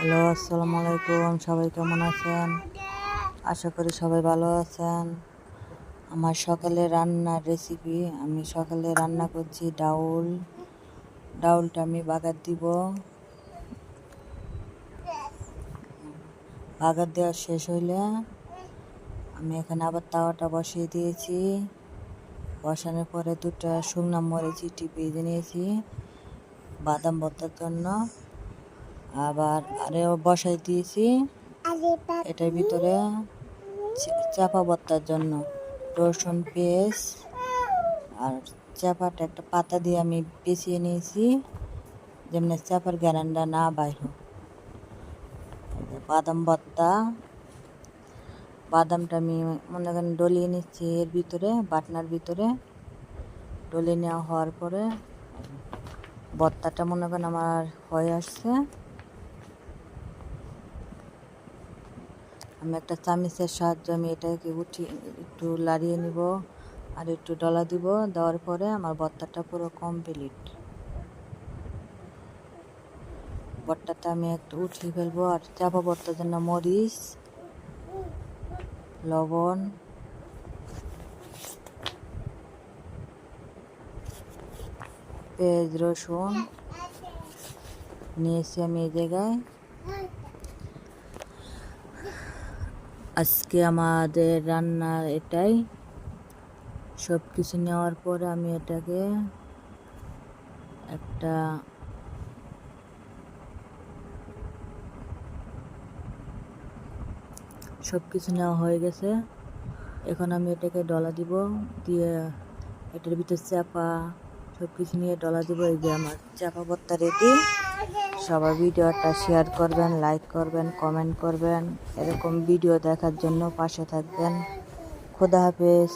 Hello, আসসালামু আলাইকুম। সবাই কেমন আছেন? আশা করি সবাই ভালো আছেন। আমার সকালে রান্নার রেসিপি, আমি সকালে রান্না করছি ডাউলটা আমি বাগার দিব। বাগার দেওয়া শেষ হইলে আমি এখানে আবার তাওয়াটা বসিয়ে দিয়েছি। বসানোর পরে দুটো শুকনো মরিচ ভেজে নিয়েছি বাদাম ভর্তার জন্য। আবার আরেও বসাই দিয়েছি এটার ভিতরে চাপা ভর্তার জন্য রসুন পেঁয়াজ আর চাপাটা একটা পাতা দিয়ে আমি পেঁচিয়ে নিয়েছি, যেমনি চাপার গ্যারান্ডা না বাইর হোক। বাদাম ভর্তা, বাদামটা আমি মনে করেন ডলিয়ে নিচ্ছি এর ভিতরে, বাটনার ভিতরে ডলিয়ে নেওয়া হওয়ার পরে ভর্তাটা মনে করেন আমার হয়ে আসছে। আমি একটা চামিচের সাহায্যে আমি এটাকে একটু লাড়িয়ে নিব আর একটু ডলা দিব। দেওয়ার পরে আমার ভর্তাটা পুরো কমপ্লিট। ভর্তাটা আমি একটু উঠিয়ে ফেলবো। আর চাপা ভর্তার জন্য মরিচ, লবণ, পেঁয়াজ, রসুন নিয়েছি আমি এই জায়গায়। আজকে আমাদের রান্নার এটাই। সব কিছু নেওয়ার পরে আমি এটাকে একটা সব কিছু নেওয়া হয়ে গেছে। এখন আমি এটাকে ডলা দিব, দিয়ে এটার ভিতরে চাপা সব কিছু নিয়ে ডলা দিব। এই যে আমার চাপা ভর্তা রেডি। সবাই ভিডিওটা শেয়ার করবেন, লাইক করবেন, কমেন্ট করবেন। এরকম ভিডিও দেখার জন্য পাশে থাকবেন। খোদা হাফেজ।